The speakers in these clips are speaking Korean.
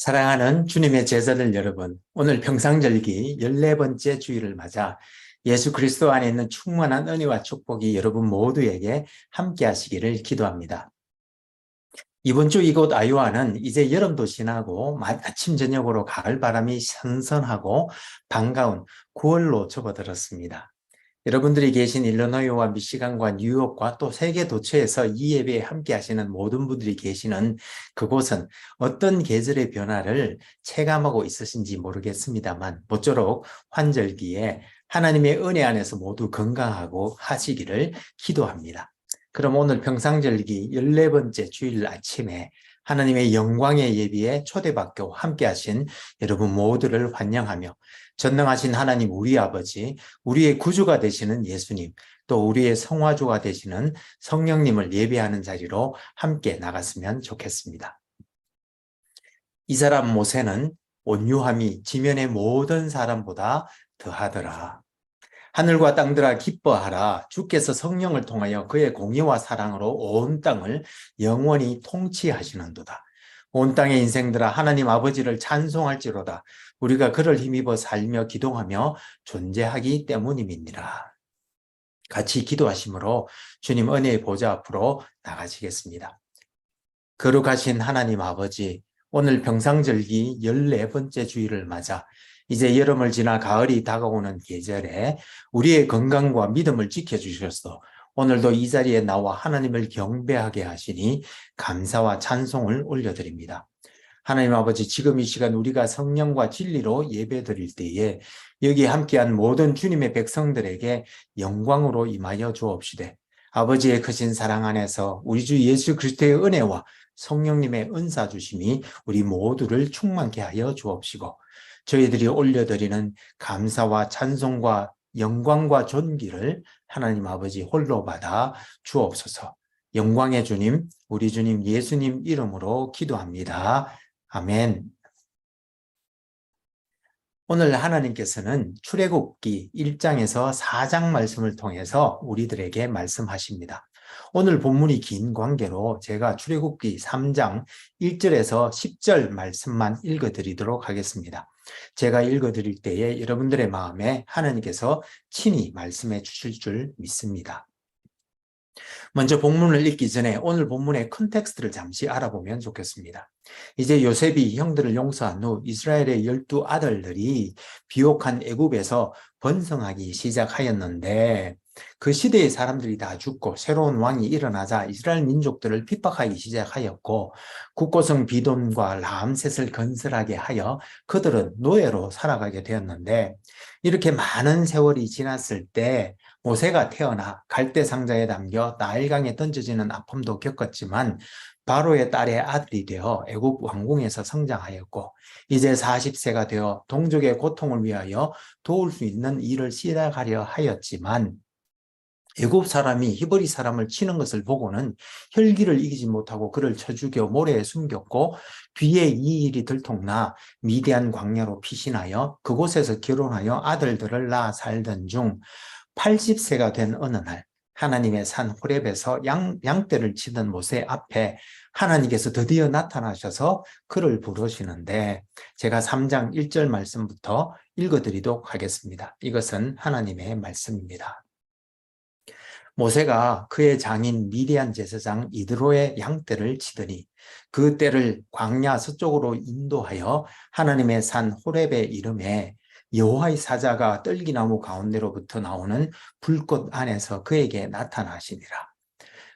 사랑하는 주님의 제자들 여러분, 오늘 평상절기 14번째 주일을 맞아 예수 그리스도 안에 있는 충만한 은혜와 축복이 여러분 모두에게 함께 하시기를 기도합니다. 이번 주 이곳 아이오와는 이제 여름도 지나고 아침 저녁으로 가을 바람이 선선하고 반가운 9월로 접어들었습니다. 여러분들이 계신 일리노이와 미시간과 뉴욕과 또 세계 도처에서 이 예배에 함께 하시는 모든 분들이 계시는 그곳은 어떤 계절의 변화를 체감하고 있으신지 모르겠습니다만 모쪼록 환절기에 하나님의 은혜 안에서 모두 건강하고 하시기를 기도합니다. 그럼 오늘 평상절기 14번째 주일 아침에 하나님의 영광의 예비에 초대받고 함께 하신 여러분 모두를 환영하며 전능하신 하나님 우리 아버지, 우리의 구주가 되시는 예수님, 또 우리의 성화주가 되시는 성령님을 예배하는 자리로 함께 나갔으면 좋겠습니다. 이 사람 모세는 온유함이 지면의 모든 사람보다 더하더라. 하늘과 땅들아 기뻐하라. 주께서 성령을 통하여 그의 공의와 사랑으로 온 땅을 영원히 통치하시는도다. 온 땅의 인생들아 하나님 아버지를 찬송할지로다. 우리가 그를 힘입어 살며 기도하며 존재하기 때문임이니라. 같이 기도하심으로 주님 은혜의 보좌 앞으로 나가시겠습니다. 거룩하신 하나님 아버지, 오늘 평상절기 14번째 주일을 맞아 이제 여름을 지나 가을이 다가오는 계절에 우리의 건강과 믿음을 지켜주셔서 오늘도 이 자리에 나와 하나님을 경배하게 하시니 감사와 찬송을 올려드립니다. 하나님 아버지, 지금 이 시간 우리가 성령과 진리로 예배드릴 때에 여기 함께한 모든 주님의 백성들에게 영광으로 임하여 주옵시되 아버지의 크신 사랑 안에서 우리 주 예수 그리스도의 은혜와 성령님의 은사 주심이 우리 모두를 충만케 하여 주옵시고 저희들이 올려드리는 감사와 찬송과 영광과 존귀를 하나님 아버지 홀로 받아 주옵소서. 영광의 주님, 우리 주님 예수님 이름으로 기도합니다. 아멘. 오늘 하나님께서는 출애굽기 1장에서 4장 말씀을 통해서 우리들에게 말씀하십니다. 오늘 본문이 긴 관계로 제가 출애굽기 3장 1절에서 10절 말씀만 읽어드리도록 하겠습니다. 제가 읽어드릴 때에 여러분들의 마음에 하나님께서 친히 말씀해 주실 줄 믿습니다. 먼저 본문을 읽기 전에 오늘 본문의 컨텍스트를 잠시 알아보면 좋겠습니다. 이제 요셉이 형들을 용서한 후 이스라엘의 12 아들들이 비옥한 애굽에서 번성하기 시작하였는데 그 시대의 사람들이 다 죽고 새로운 왕이 일어나자 이스라엘 민족들을 핍박하기 시작하였고 국고성 비돈과 라암셋을 건설하게 하여 그들은 노예로 살아가게 되었는데 이렇게 많은 세월이 지났을 때 모세가 태어나 갈대 상자에 담겨 나일강에 던져지는 아픔도 겪었지만 바로의 딸의 아들이 되어 애굽 왕궁에서 성장하였고 이제 40세가 되어 동족의 고통을 위하여 도울 수 있는 일을 시작하려 하였지만 애굽 사람이 히브리 사람을 치는 것을 보고는 혈기를 이기지 못하고 그를 쳐 죽여 모래에 숨겼고 뒤에 이 일이 들통나 미디안 광야로 피신하여 그곳에서 결혼하여 아들들을 낳아 살던 중 80세가 된 어느 날 하나님의 산 호렙에서 양떼를 치던 모세 앞에 하나님께서 드디어 나타나셔서 그를 부르시는데 제가 3장 1절 말씀부터 읽어드리도록 하겠습니다. 이것은 하나님의 말씀입니다. 모세가 그의 장인 미디안 제사장 이드로의 양떼를 치더니 그 떼를 광야 서쪽으로 인도하여 하나님의 산 호렙에 이름에 여호와의 사자가 떨기나무 가운데로부터 나오는 불꽃 안에서 그에게 나타나시니라.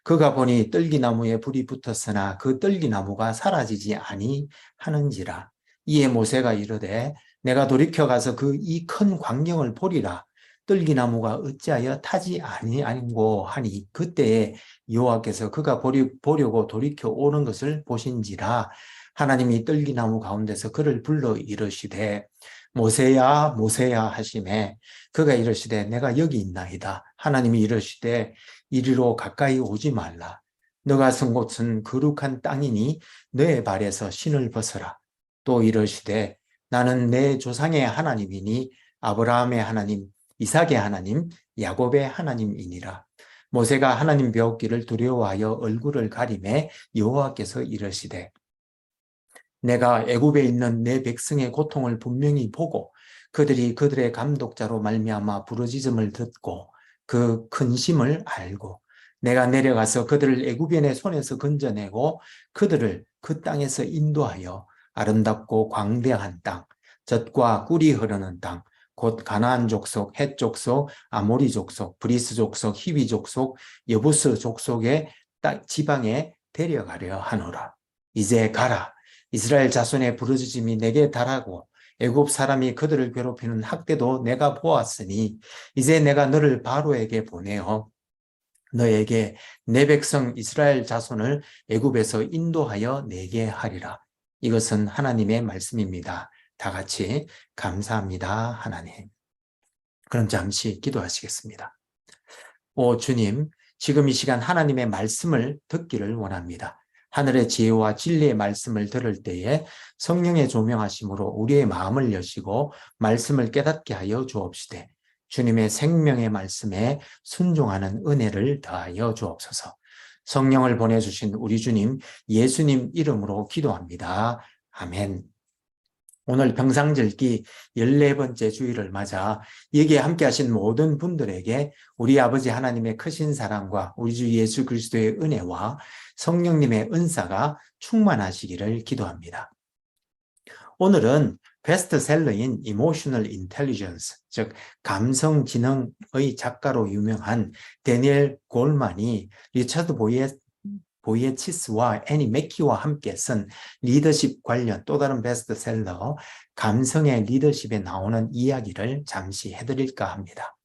그가 보니 떨기나무에 불이 붙었으나 그 떨기나무가 사라지지 아니하는지라. 이에 모세가 이르되 내가 돌이켜 가서 그 이 큰 광경을 보리라. 떨기나무가 어찌하여 타지 아니하고 하니 그때에 여호와께서 그가 보려고 돌이켜 오는 것을 보신지라. 하나님이 떨기나무 가운데서 그를 불러 이르시되 모세야 모세야 하시매 그가 이르시되 내가 여기 있나이다. 하나님이 이르시되 이리로 가까이 오지 말라. 너가 선 곳은 거룩한 땅이니 너의 발에서 신을 벗어라. 또 이르시되 나는 내 조상의 하나님이니 아브라함의 하나님 이삭의 하나님 야곱의 하나님이니라. 모세가 하나님 배웠기를 두려워하여 얼굴을 가리매 여호와께서 이르시되 내가 애굽에 있는 내 백성의 고통을 분명히 보고 그들이 그들의 감독자로 말미암아 부르짖음을 듣고 그 근심을 알고 내가 내려가서 그들을 애굽인의 손에서 건져내고 그들을 그 땅에서 인도하여 아름답고 광대한 땅, 젖과 꿀이 흐르는 땅, 곧 가나안 족속, 헷 족속, 아모리 족속, 브리스 족속, 히비 족속, 여부스 족속의 지방에 데려가려 하노라. 이제 가라. 이스라엘 자손의 부르짖음이 내게 달하고 애굽 사람이 그들을 괴롭히는 학대도 내가 보았으니 이제 내가 너를 바로에게 보내어 너에게 내 백성 이스라엘 자손을 애굽에서 인도하여 내게 하리라. 이것은 하나님의 말씀입니다. 다 같이 감사합니다, 하나님. 그럼 잠시 기도하시겠습니다. 오 주님, 지금 이 시간 하나님의 말씀을 듣기를 원합니다. 하늘의 지혜와 진리의 말씀을 들을 때에 성령의 조명하심으로 우리의 마음을 여시고 말씀을 깨닫게 하여 주옵시되 주님의 생명의 말씀에 순종하는 은혜를 더하여 주옵소서. 성령을 보내주신 우리 주님 예수님 이름으로 기도합니다. 아멘. 오늘 평상절기 14번째 주일을 맞아 여기에 함께 하신 모든 분들에게 우리 아버지 하나님의 크신 사랑과 우리 주 예수 그리스도의 은혜와 성령님의 은사가 충만하시기를 기도합니다. 오늘은 베스트셀러인 Emotional Intelligence, 즉 감성지능의 작가로 유명한 데니엘 골만이 리처드 보이에치스와 애니 맥키와 함께 쓴 리더십 관련 또 다른 베스트셀러 감성의 리더십에 나오는 이야기를 잠시 해드릴까 합니다.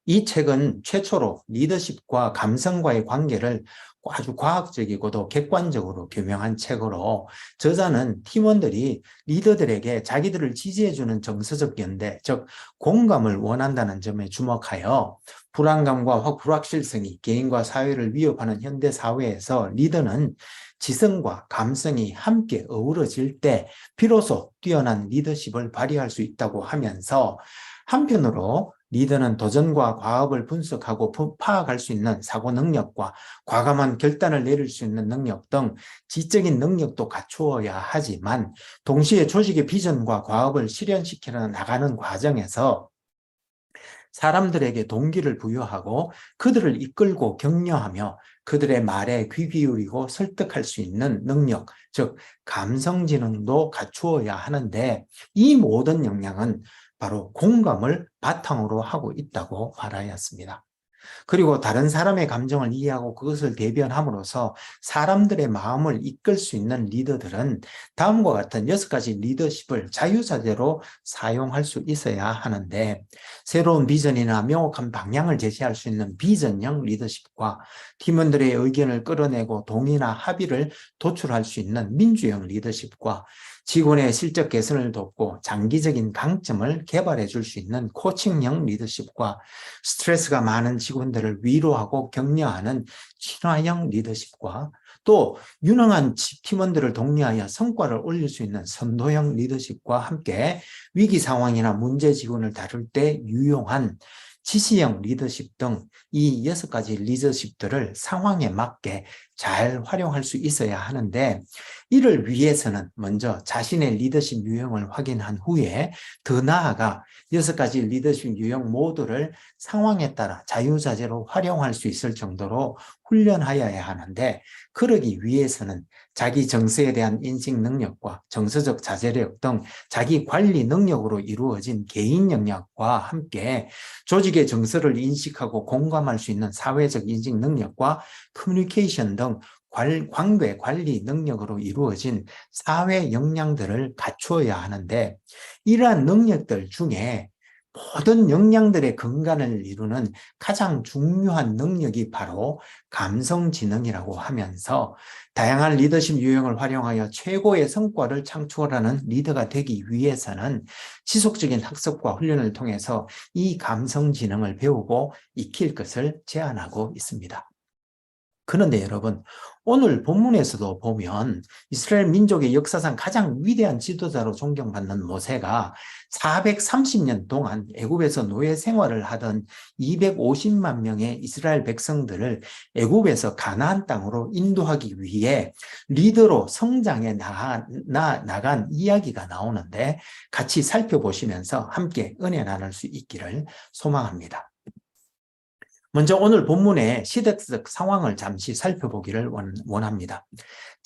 이 책은 최초로 리더십과 감성과의 관계를 아주 과학적이고도 객관적으로 규명한 책으로 저자는 팀원들이 리더들에게 자기들을 지지해주는 정서적 연대, 즉 공감을 원한다는 점에 주목하여 불안감과 불확실성이 개인과 사회를 위협하는 현대 사회에서 리더는 지성과 감성이 함께 어우러질 때 비로소 뛰어난 리더십을 발휘할 수 있다고 하면서 한편으로 리더는 도전과 과업을 분석하고 파악할 수 있는 사고 능력과 과감한 결단을 내릴 수 있는 능력 등 지적인 능력도 갖추어야 하지만 동시에 조직의 비전과 과업을 실현시켜 나가는 과정에서 사람들에게 동기를 부여하고 그들을 이끌고 격려하며 그들의 말에 귀 기울이고 설득할 수 있는 능력, 즉 감성지능도 갖추어야 하는데 이 모든 역량은 바로 공감을 바탕으로 하고 있다고 말하였습니다. 그리고 다른 사람의 감정을 이해하고 그것을 대변함으로써 사람들의 마음을 이끌 수 있는 리더들은 다음과 같은 6가지 리더십을 자유자재로 사용할 수 있어야 하는데 새로운 비전이나 명확한 방향을 제시할 수 있는 비전형 리더십과 팀원들의 의견을 끌어내고 동의나 합의를 도출할 수 있는 민주형 리더십과 직원의 실적 개선을 돕고 장기적인 강점을 개발해 줄 수 있는 코칭형 리더십과 스트레스가 많은 직원들을 위로하고 격려하는 친화형 리더십과 또 유능한 팀원들을 독려하여 성과를 올릴 수 있는 선도형 리더십과 함께 위기 상황이나 문제 직원을 다룰 때 유용한 지시형 리더십 등 이 6가지 리더십들을 상황에 맞게 잘 활용할 수 있어야 하는데 이를 위해서는 먼저 자신의 리더십 유형을 확인한 후에 더 나아가 6가지 리더십 유형 모두를 상황에 따라 자유자재로 활용할 수 있을 정도로 훈련하여야 하는데 그러기 위해서는 자기 정서에 대한 인식 능력과 정서적 자제력 등 자기 관리 능력으로 이루어진 개인 역량과 함께 조직의 정서를 인식하고 공감할 수 있는 사회적 인식 능력과 커뮤니케이션 등 관계 관리 능력으로 이루어진 사회 역량들을 갖추어야 하는데 이러한 능력들 중에 모든 역량들의 근간을 이루는 가장 중요한 능력이 바로 감성지능이라고 하면서 다양한 리더십 유형을 활용하여 최고의 성과를 창출하는 리더가 되기 위해서는 지속적인 학습과 훈련을 통해서 이 감성지능을 배우고 익힐 것을 제안하고 있습니다. 그런데 여러분, 오늘 본문에서도 보면 이스라엘 민족의 역사상 가장 위대한 지도자로 존경받는 모세가 430년 동안 애굽에서 노예 생활을 하던 250만 명의 이스라엘 백성들을 애굽에서 가나안 땅으로 인도하기 위해 리더로 성장해 나간 이야기가 나오는데 같이 살펴보시면서 함께 은혜 나눌 수 있기를 소망합니다. 먼저 오늘 본문의 시대적 상황을 잠시 살펴보기를 원합니다.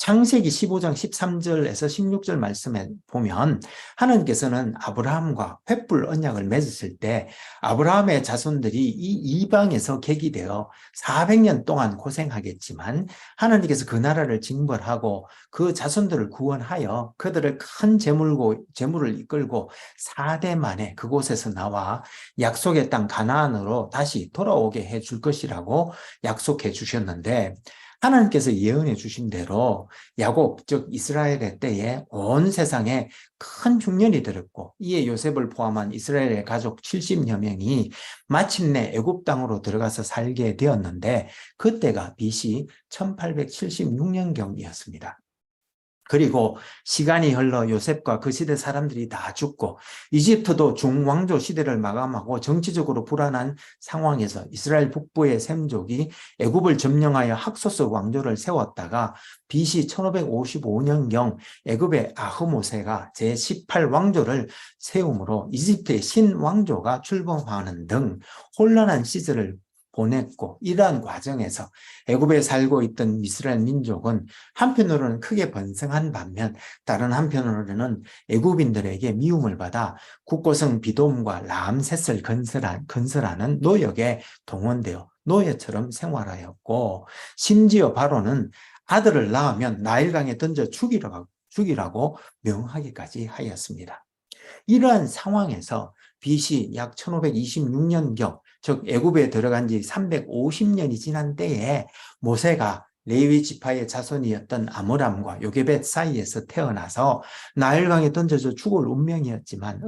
창세기 15장 13절에서 16절 말씀에 보면 하나님께서는 아브라함과 횃불 언약을 맺었을 때 아브라함의 자손들이 이 이방에서 객이되어 400년 동안 고생하겠지만 하나님께서 그 나라를 징벌하고 그 자손들을 구원하여 그들을 큰 재물을 이끌고 4대 만에 그곳에서 나와 약속의 땅 가나안으로 다시 돌아오게 해줄 것이라고 약속해 주셨는데 하나님께서 예언해 주신 대로 야곱 즉 이스라엘의 때에 온 세상에 큰 흉년이 들었고 이에 요셉을 포함한 이스라엘의 가족 70여 명이 마침내 애굽 땅으로 들어가서 살게 되었는데 그때가 BC 1876년경이었습니다. 그리고 시간이 흘러 요셉과 그 시대 사람들이 다 죽고 이집트도 중왕조 시대를 마감하고 정치적으로 불안한 상황에서 이스라엘 북부의 셈족이 애굽을 점령하여 학소스 왕조를 세웠다가 BC 1555년경 애굽의 아흐모세가 제18왕조를 세움으로 이집트의 신왕조가 출범하는 등 혼란한 시절을 보냈고 이러한 과정에서 애굽에 살고 있던 이스라엘 민족은 한편으로는 크게 번성한 반면 다른 한편으로는 애굽인들에게 미움을 받아 국고성 비돔과 람셋을 건설하는 노역에 동원되어 노예처럼 생활하였고 심지어 바로는 아들을 낳으면 나일강에 던져 죽이라고 명하기까지 하였습니다. 이러한 상황에서 BC 약 1526년경 즉 애굽에 들어간 지 350년이 지난 때에 모세가 레위 지파의 자손이었던 아므람과 요게벳 사이에서 태어나서 나일강에 던져져 죽을 운명이었지만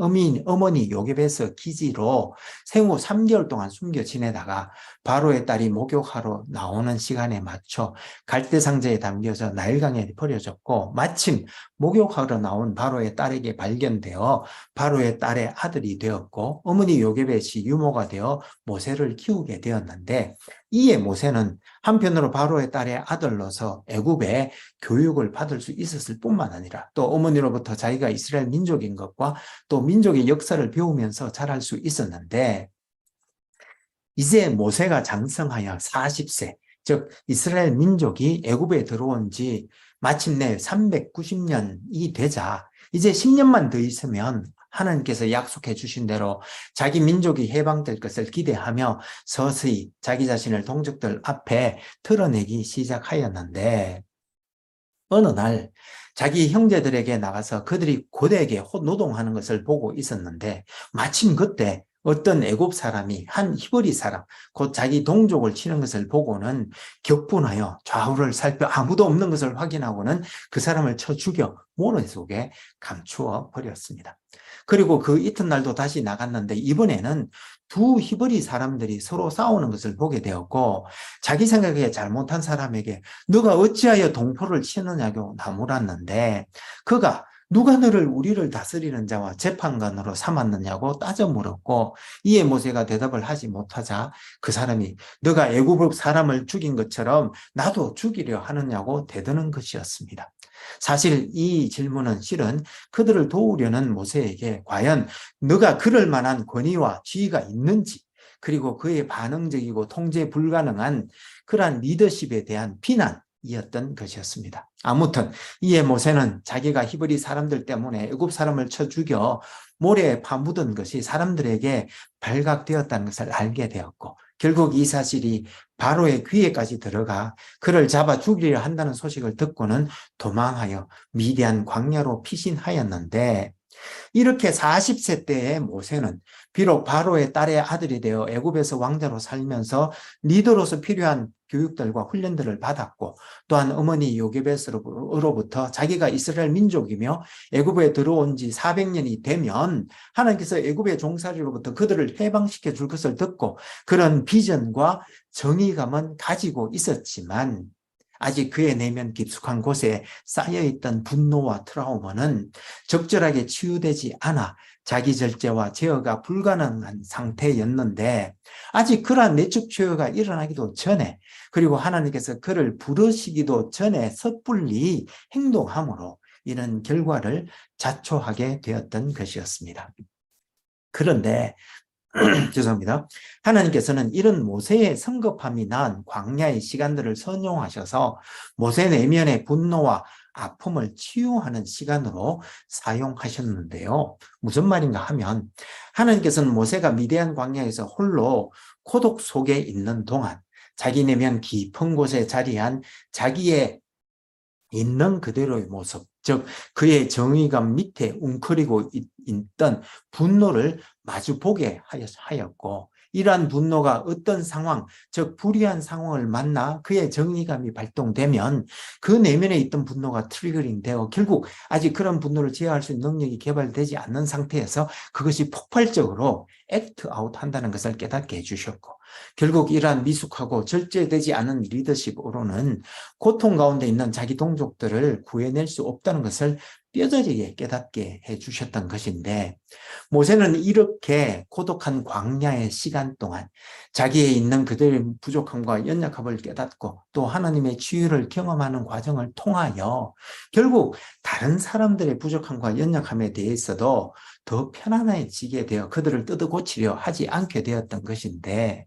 어머니 요게벳의 기지로 생후 3개월 동안 숨겨 지내다가 바로의 딸이 목욕하러 나오는 시간에 맞춰 갈대상자에 담겨져 나일강에 버려졌고 마침 목욕하러 나온 바로의 딸에게 발견되어 바로의 딸의 아들이 되었고 어머니 요게벳이 유모가 되어 모세를 키우게 되었는데 이에 모세는 한편으로 바로의 딸의 아들로서 애굽에 교육을 받을 수 있었을 뿐만 아니라 또 어머니로부터 자기가 이스라엘 민족인 것과 또 민족의 역사를 배우면서 자랄 수 있었는데 이제 모세가 장성하여 40세 즉 이스라엘 민족이 애굽에 들어온 지 마침내 390년이 되자 이제 10년만 더 있으면 하나님께서 약속해 주신 대로 자기 민족이 해방될 것을 기대하며 서서히 자기 자신을 동족들 앞에 드러내기 시작하였는데 어느 날 자기 형제들에게 나가서 그들이 고되게 노동하는 것을 보고 있었는데 마침 그때 어떤 애굽 사람이 한 히브리 사람 곧 자기 동족을 치는 것을 보고는 격분하여 좌우를 살펴 아무도 없는 것을 확인하고는 그 사람을 쳐 죽여 모래 속에 감추어 버렸습니다. 그리고 그 이튿날도 다시 나갔는데 이번에는 두 히브리 사람들이 서로 싸우는 것을 보게 되었고 자기 생각에 잘못한 사람에게 너가 어찌하여 동포를 치느냐고 나무랐는데 그가 누가 너를 우리를 다스리는 자와 재판관으로 삼았느냐고 따져 물었고 이에 모세가 대답을 하지 못하자 그 사람이 너가 애굽 사람을 죽인 것처럼 나도 죽이려 하느냐고 대드는 것이었습니다. 사실 이 질문은 실은 그들을 도우려는 모세에게 과연 너가 그럴 만한 권위와 지위가 있는지 그리고 그의 반응적이고 통제 불가능한 그러한 리더십에 대한 비난이었던 것이었습니다. 아무튼 이에 모세는 자기가 히브리 사람들 때문에 애굽 사람을 쳐 죽여 모래에 파묻은 것이 사람들에게 발각되었다는 것을 알게 되었고 결국 이 사실이 바로의 귀에까지 들어가 그를 잡아 죽이려 한다는 소식을 듣고는 도망하여 미디안 광야로 피신하였는데 이렇게 40세 때의 모세는 비록 바로의 딸의 아들이 되어 애굽에서 왕자로 살면서 리더로서 필요한 교육들과 훈련들을 받았고, 또한 어머니 요게벳으로부터 자기가 이스라엘 민족이며 애굽에 들어온 지 400년이 되면 하나님께서 애굽의 종살이로부터 그들을 해방시켜 줄 것을 듣고 그런 비전과 정의감은 가지고 있었지만, 아직 그의 내면 깊숙한 곳에 쌓여있던 분노와 트라우마는 적절하게 치유되지 않아 자기 절제와 제어가 불가능한 상태였는데, 아직 그러한 내적 치유가 일어나기도 전에, 그리고 하나님께서 그를 부르시기도 전에 섣불리 행동함으로 이런 결과를 자초하게 되었던 것이었습니다. 그런데 죄송합니다. 하나님께서는 이런 모세의 성급함이 낳은 광야의 시간들을 선용하셔서 모세 내면의 분노와 아픔을 치유하는 시간으로 사용하셨는데요. 무슨 말인가 하면, 하나님께서는 모세가 미디안 광야에서 홀로 고독 속에 있는 동안 자기 내면 깊은 곳에 자리한 자기의 있는 그대로의 모습, 즉 그의 정의감 밑에 웅크리고 있던 분노를 마주보게 하였고, 이러한 분노가 어떤 상황, 즉 불의한 상황을 만나 그의 정의감이 발동되면 그 내면에 있던 분노가 트리거링 되어 결국 아직 그런 분노를 제어할 수 있는 능력이 개발되지 않는 상태에서 그것이 폭발적으로 액트 아웃 한다는 것을 깨닫게 해주셨고, 결국 이러한 미숙하고 절제되지 않은 리더십으로는 고통 가운데 있는 자기 동족들을 구해낼 수 없다는 것을 뼈저리게 깨닫게 해주셨던 것인데, 모세는 이렇게 고독한 광야의 시간 동안 자기의 있는 그들의 부족함과 연약함을 깨닫고 또 하나님의 치유를 경험하는 과정을 통하여 결국 다른 사람들의 부족함과 연약함에 대해서도 더 편안해지게 되어 그들을 뜯어고치려 하지 않게 되었던 것인데,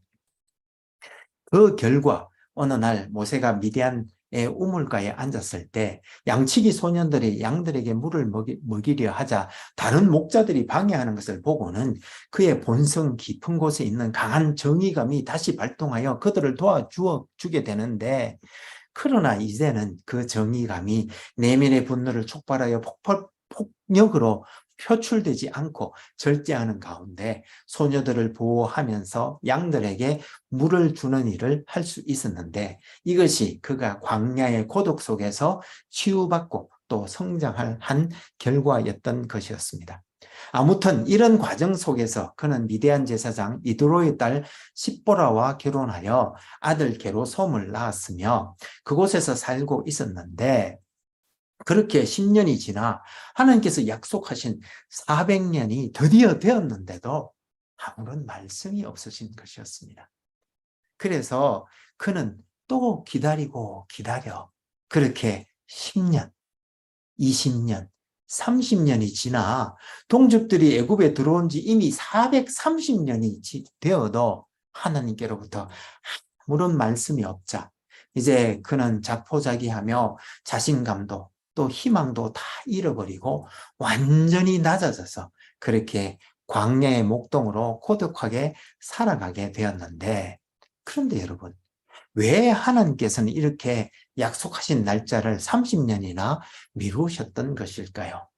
그 결과 어느 날 모세가 미디안의 우물가에 앉았을 때 양치기 소년들이 양들에게 물을 먹이려 하자 다른 목자들이 방해하는 것을 보고는 그의 본성 깊은 곳에 있는 강한 정의감이 다시 발동하여 그들을 도와주게 되는데, 그러나 이제는 그 정의감이 내면의 분노를 촉발하여 폭력으로 표출되지 않고 절제하는 가운데 소녀들을 보호하면서 양들에게 물을 주는 일을 할 수 있었는데, 이것이 그가 광야의 고독 속에서 치유받고 또 성장할 한 결과였던 것이었습니다. 아무튼 이런 과정 속에서 그는 미디안 제사장 이드로의 딸 십보라와 결혼하여 아들 게로솜을 낳았으며 그곳에서 살고 있었는데, 그렇게 10년이 지나 하나님께서 약속하신 400년이 드디어 되었는데도 아무런 말씀이 없으신 것이었습니다. 그래서 그는 또 기다리고 기다려 그렇게 10년, 20년, 30년이 지나 동족들이 애굽에 들어온 지 이미 430년이 되어도 하나님께로부터 아무런 말씀이 없자 이제 그는 자포자기하며 자신감도 또 희망도 다 잃어버리고 완전히 낮아져서 그렇게 광야의 목동으로 고독하게 살아가게 되었는데, 그런데 여러분, 왜 하나님께서는 이렇게 약속하신 날짜를 30년이나 미루셨던 것일까요?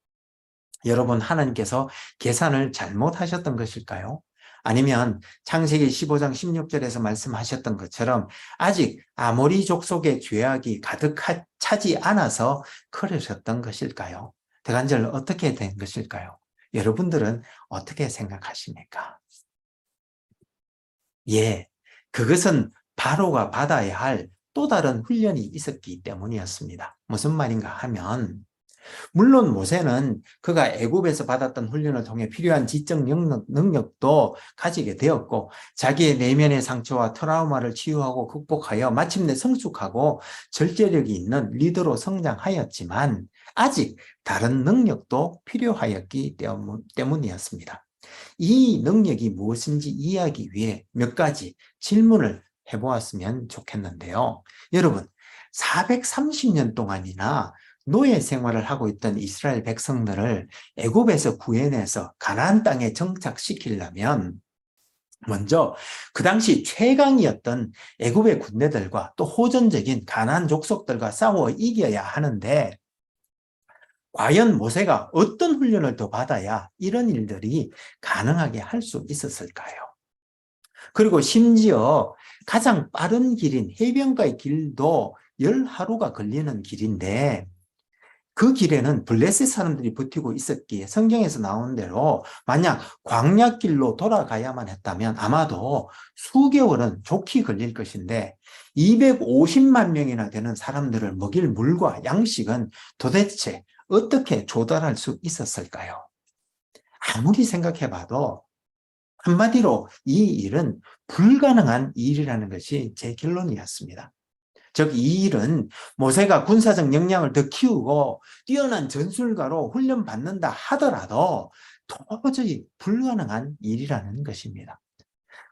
여러분, 하나님께서 계산을 잘못하셨던 것일까요? 아니면 창세기 15장 16절에서 말씀하셨던 것처럼 아직 아모리 족속의 죄악이 가득 차지 않아서 그러셨던 것일까요? 대간절 어떻게 된 것일까요? 여러분들은 어떻게 생각하십니까? 예, 그것은 바로가 받아야 할 또 다른 훈련이 있었기 때문이었습니다. 무슨 말인가 하면, 물론 모세는 그가 애굽에서 받았던 훈련을 통해 필요한 지적 능력도 가지게 되었고 자기의 내면의 상처와 트라우마를 치유하고 극복하여 마침내 성숙하고 절제력이 있는 리더로 성장하였지만 아직 다른 능력도 필요하였기 때문이었습니다. 이 능력이 무엇인지 이해하기 위해 몇 가지 질문을 해보았으면 좋겠는데요. 여러분, 430년 동안이나 노예 생활을 하고 있던 이스라엘 백성들을 애굽에서 구해내서 가나안 땅에 정착시키려면 먼저 그 당시 최강이었던 애굽의 군대들과 또 호전적인 가나안 족속들과 싸워 이겨야 하는데, 과연 모세가 어떤 훈련을 더 받아야 이런 일들이 가능하게 할 수 있었을까요? 그리고 심지어 가장 빠른 길인 해변가의 길도 10하루가 걸리는 길인데 그 길에는 블레셋 사람들이 버티고 있었기에 성경에서 나온 대로 만약 광야길로 돌아가야만 했다면 아마도 수개월은 좋게 걸릴 것인데 250만 명이나 되는 사람들을 먹일 물과 양식은 도대체 어떻게 조달할 수 있었을까요? 아무리 생각해봐도 한마디로 이 일은 불가능한 일이라는 것이 제 결론이었습니다. 즉, 이 일은 모세가 군사적 역량을 더 키우고 뛰어난 전술가로 훈련받는다 하더라도 도저히 불가능한 일이라는 것입니다.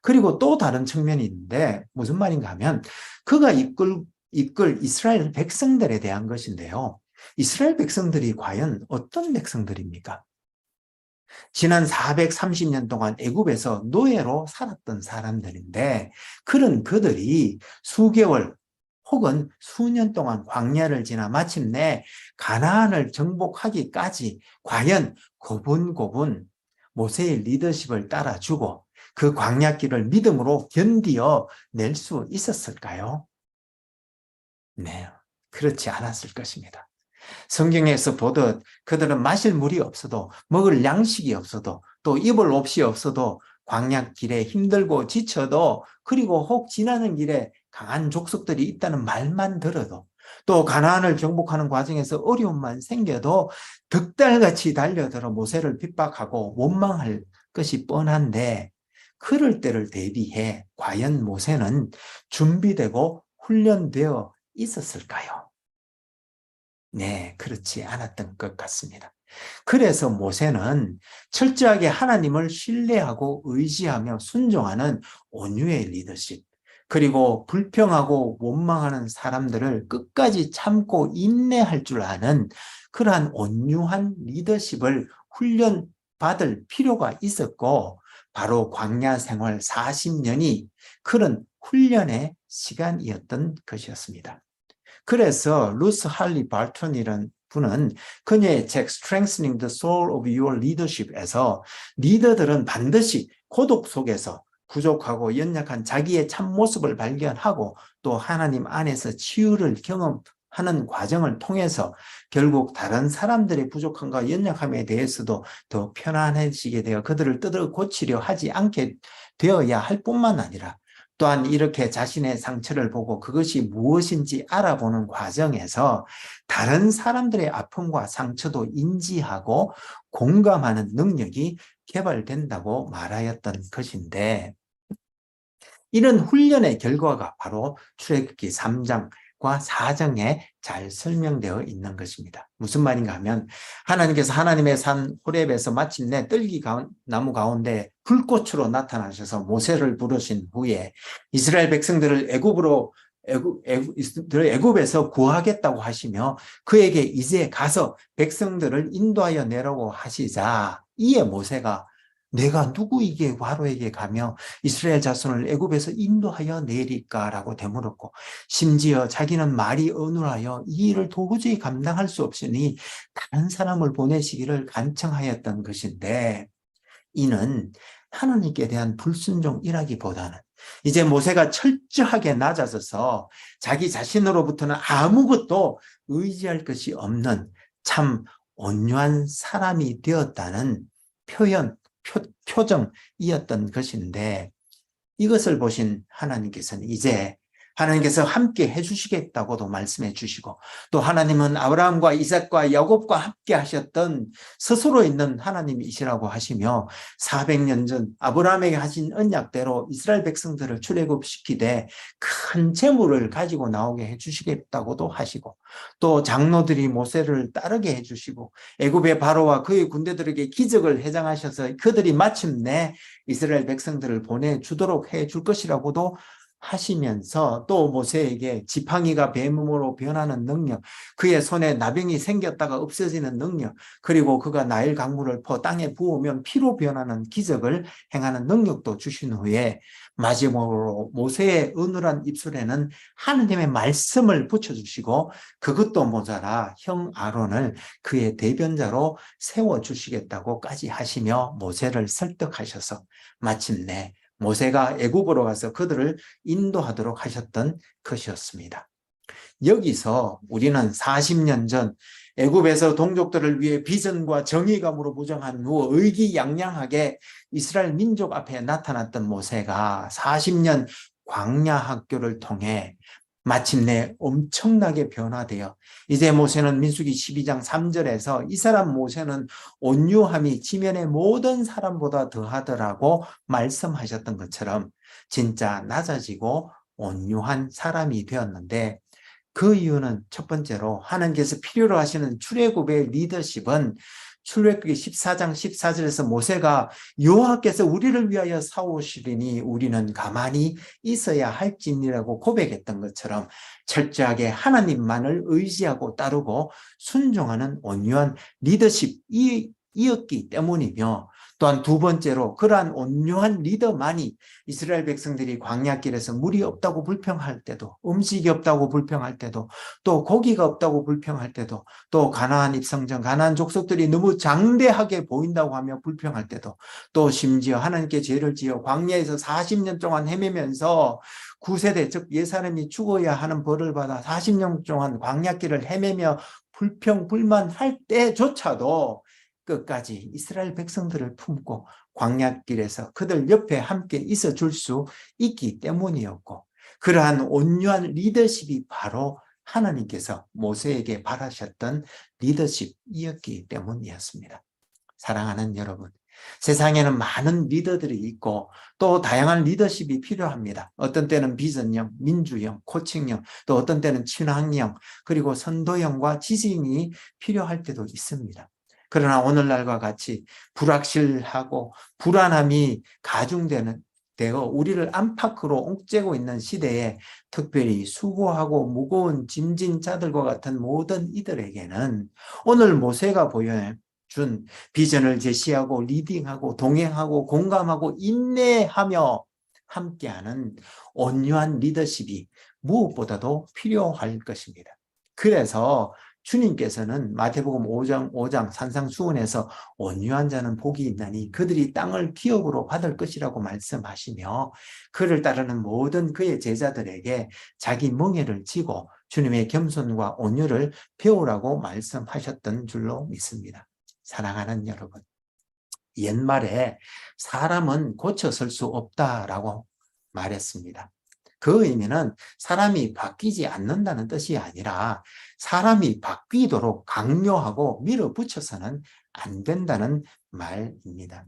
그리고 또 다른 측면이 있는데 무슨 말인가 하면 그가 이끌 이스라엘 백성들에 대한 것인데요. 이스라엘 백성들이 과연 어떤 백성들입니까? 지난 430년 동안 애굽에서 노예로 살았던 사람들인데 그들이 수개월 혹은 수년 동안 광야를 지나 마침내 가나안을 정복하기까지 과연 고분고분 모세의 리더십을 따라주고 그 광야길을 믿음으로 견디어 낼 수 있었을까요? 네, 그렇지 않았을 것입니다. 성경에서 보듯 그들은 마실 물이 없어도 먹을 양식이 없어도 또 입을 옷이 없어도 광야길에 힘들고 지쳐도 그리고 혹 지나는 길에 강한 족속들이 있다는 말만 들어도 또 가나안을 정복하는 과정에서 어려움만 생겨도 득달같이 달려들어 모세를 핍박하고 원망할 것이 뻔한데 그럴 때를 대비해 과연 모세는 준비되고 훈련되어 있었을까요? 네, 그렇지 않았던 것 같습니다. 그래서 모세는 철저하게 하나님을 신뢰하고 의지하며 순종하는 온유의 리더십, 그리고 불평하고 원망하는 사람들을 끝까지 참고 인내할 줄 아는 그러한 온유한 리더십을 훈련받을 필요가 있었고, 바로 광야 생활 40년이 그런 훈련의 시간이었던 것이었습니다. 그래서 루스 할리 발턴이라는 분은 그녀의 책 Strengthening the Soul of Your Leadership에서 리더들은 반드시 고독 속에서 부족하고 연약한 자기의 참모습을 발견하고 또 하나님 안에서 치유를 경험하는 과정을 통해서 결국 다른 사람들의 부족함과 연약함에 대해서도 더 편안해지게 되어 그들을 뜯어 고치려 하지 않게 되어야 할 뿐만 아니라 또한 이렇게 자신의 상처를 보고 그것이 무엇인지 알아보는 과정에서 다른 사람들의 아픔과 상처도 인지하고 공감하는 능력이 개발된다고 말하였던 것인데 이런 훈련의 결과가 바로 출애굽기 3장과 4장에 잘 설명되어 있는 것입니다. 무슨 말인가 하면 하나님께서 하나님의 산 호렙에서 마침내 떨기 나무 가운데 불꽃으로 나타나셔서 모세를 부르신 후에 이스라엘 백성들을 애굽에서 구하겠다고 하시며 그에게 이제 가서 백성들을 인도하여 내라고 하시자 이에 모세가 내가 누구에게 바로에게 가며 이스라엘 자손을 애굽에서 인도하여 내릴까라고 되물었고 심지어 자기는 말이 어눌하여 이 일을 도저히 감당할 수 없으니 다른 사람을 보내시기를 간청하였던 것인데 이는 하나님께 대한 불순종이라기보다는 이제 모세가 철저하게 낮아져서 자기 자신으로부터는 아무것도 의지할 것이 없는 참 온유한 사람이 되었다는 표정이었던 것인데 이것을 보신 하나님께서는 이제 하나님께서 함께 해주시겠다고도 말씀해 주시고 또 하나님은 아브라함과 이삭과 야곱과 함께 하셨던 스스로 있는 하나님이시라고 하시며 400년 전 아브라함에게 하신 언약대로 이스라엘 백성들을 출애굽시키되 큰 재물을 가지고 나오게 해주시겠다고도 하시고 또 장로들이 모세를 따르게 해주시고 애굽의 바로와 그의 군대들에게 기적을 회장하셔서 그들이 마침내 이스라엘 백성들을 보내주도록 해줄 것이라고도 하시면서 또 모세에게 지팡이가 뱀으로 변하는 능력, 그의 손에 나병이 생겼다가 없어지는 능력, 그리고 그가 나일 강물을 퍼 땅에 부으면 피로 변하는 기적을 행하는 능력도 주신 후에 마지막으로 모세의 어눌한 입술에는 하느님의 말씀을 붙여주시고 그것도 모자라 형 아론을 그의 대변자로 세워주시겠다고까지 하시며 모세를 설득하셔서 마침내 모세가 애굽으로 가서 그들을 인도하도록 하셨던 것이었습니다. 여기서 우리는 40년 전 애굽에서 동족들을 위해 비전과 정의감으로 무장한 후 의기양양하게 이스라엘 민족 앞에 나타났던 모세가 40년 광야 학교를 통해 마침내 엄청나게 변화되어 이제 모세는 민수기 12장 3절에서 이 사람 모세는 온유함이 지면의 모든 사람보다 더하더라고 말씀하셨던 것처럼 진짜 낮아지고 온유한 사람이 되었는데, 그 이유는 첫 번째로 하나님께서 필요로 하시는 출애굽의 리더십은 출애굽기 14장 14절에서 모세가 여호와께서 우리를 위하여 사오시리니 우리는 가만히 있어야 할지니라고 고백했던 것처럼 철저하게 하나님만을 의지하고 따르고 순종하는 온유한 리더십이었기 때문이며, 또한 두 번째로 그러한 온유한 리더만이 이스라엘 백성들이 광야길에서 물이 없다고 불평할 때도, 음식이 없다고 불평할 때도, 또 고기가 없다고 불평할 때도, 또 가나안 입성전, 가나안 족속들이 너무 장대하게 보인다고 하며 불평할 때도, 또 심지어 하나님께 죄를 지어 광야에서 40년 동안 헤매면서 9세대 즉 옛사람이 죽어야 하는 벌을 받아 40년 동안 광야길을 헤매며 불평 불만할 때조차도 끝까지 이스라엘 백성들을 품고 광야길에서 그들 옆에 함께 있어 줄 수 있기 때문이었고, 그러한 온유한 리더십이 바로 하나님께서 모세에게 바라셨던 리더십이었기 때문이었습니다. 사랑하는 여러분, 세상에는 많은 리더들이 있고 또 다양한 리더십이 필요합니다. 어떤 때는 비전형, 민주형, 코칭형, 또 어떤 때는 친환경, 그리고 선도형과 지식인이 필요할 때도 있습니다. 그러나 오늘날과 같이 불확실하고 불안함이 가중되는 되어 우리를 안팎으로 옥죄고 있는 시대에 특별히 수고하고 무거운 짐진 자들과 같은 모든 이들에게는 오늘 모세가 보여준 비전을 제시하고 리딩하고 동행하고 공감하고 인내하며 함께하는 온유한 리더십이 무엇보다도 필요할 것입니다. 그래서 주님께서는 마태복음 5장 산상수훈에서 온유한 자는 복이 있나니 그들이 땅을 기업으로 받을 것이라고 말씀하시며, 그를 따르는 모든 그의 제자들에게 자기 멍에를 지고 주님의 겸손과 온유를 배우라고 말씀하셨던 줄로 믿습니다. 사랑하는 여러분, 옛말에 사람은 고쳐설 수 없다라고 말했습니다. 그 의미는 사람이 바뀌지 않는다는 뜻이 아니라 사람이 바뀌도록 강요하고 밀어붙여서는 안 된다는 말입니다.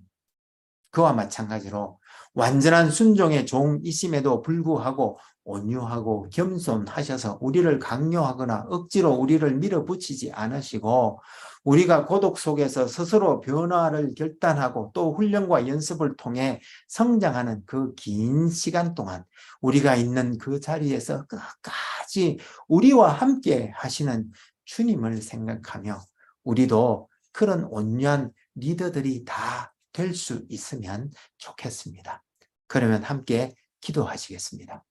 그와 마찬가지로 완전한 순종의 종이심에도 불구하고 온유하고 겸손하셔서 우리를 강요하거나 억지로 우리를 밀어붙이지 않으시고, 우리가 고독 속에서 스스로 변화를 결단하고 또 훈련과 연습을 통해 성장하는 그 긴 시간 동안 우리가 있는 그 자리에서 끝까지 우리와 함께 하시는 주님을 생각하며 우리도 그런 온유한 리더들이 다 될 수 있으면 좋겠습니다. 그러면 함께 기도하시겠습니다.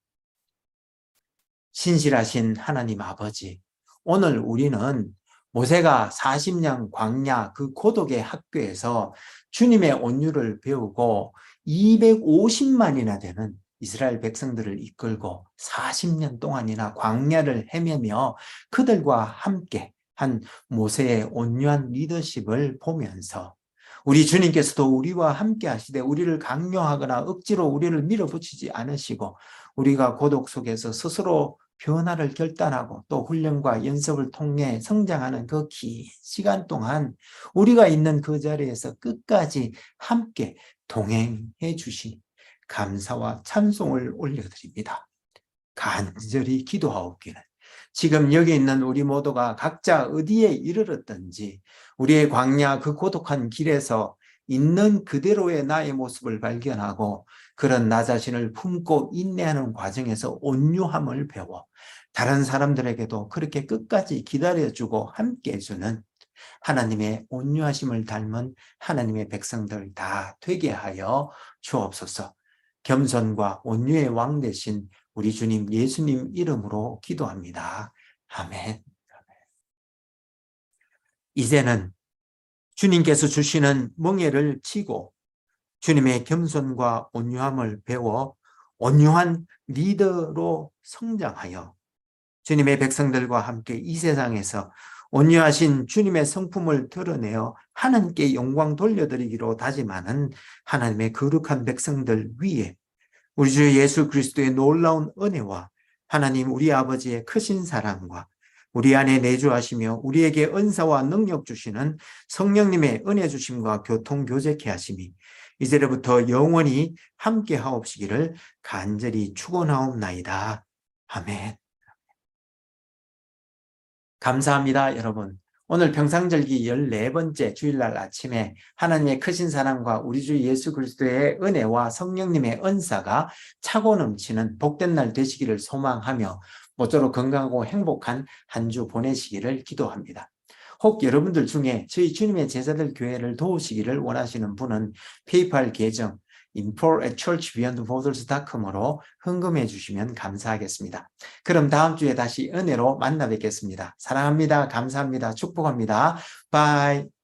신실하신 하나님 아버지, 오늘 우리는 모세가 40년 광야 그 고독의 학교에서 주님의 온유를 배우고 250만이나 되는 이스라엘 백성들을 이끌고 40년 동안이나 광야를 헤매며 그들과 함께 한 모세의 온유한 리더십을 보면서 우리 주님께서도 우리와 함께 하시되 우리를 강요하거나 억지로 우리를 밀어붙이지 않으시고 우리가 고독 속에서 스스로 변화를 결단하고 또 훈련과 연습을 통해 성장하는 그 긴 시간 동안 우리가 있는 그 자리에서 끝까지 함께 동행해 주신 감사와 찬송을 올려드립니다. 간절히 기도하옵기는 지금 여기 있는 우리 모두가 각자 어디에 이르렀든지 우리의 광야 그 고독한 길에서 있는 그대로의 나의 모습을 발견하고 그런 나 자신을 품고 인내하는 과정에서 온유함을 배워 다른 사람들에게도 그렇게 끝까지 기다려주고 함께 해주는 하나님의 온유하심을 닮은 하나님의 백성들 다 되게 하여 주옵소서. 겸손과 온유의 왕 되신 우리 주님 예수님 이름으로 기도합니다. 아멘. 이제는 주님께서 주시는 멍에를 치고 주님의 겸손과 온유함을 배워 온유한 리더로 성장하여 주님의 백성들과 함께 이 세상에서 온유하신 주님의 성품을 드러내어 하나님께 영광 돌려드리기로 다짐하는 하나님의 거룩한 백성들 위에 우리 주 예수 그리스도의 놀라운 은혜와 하나님 우리 아버지의 크신 사랑과 우리 안에 내주하시며 우리에게 은사와 능력 주시는 성령님의 은혜 주심과 교통 교제케 하심이 이제부터 영원히 함께 하옵시기를 간절히 축원하옵나이다. 아멘. 감사합니다, 여러분. 오늘 평상절기 14번째 주일날 아침에 하나님의 크신 사랑과 우리 주 예수 그리스도의 은혜와 성령님의 은사가 차고 넘치는 복된 날 되시기를 소망하며 모쪼록 건강하고 행복한 한 주 보내시기를 기도합니다. 혹 여러분들 중에 저희 주님의 제자들 교회를 도우시기를 원하시는 분은 페이팔 계정 info@churchbeyondborders.com으로 헌금해 주시면 감사하겠습니다. 그럼 다음 주에 다시 은혜로 만나 뵙겠습니다. 사랑합니다. 감사합니다. 축복합니다. 바이.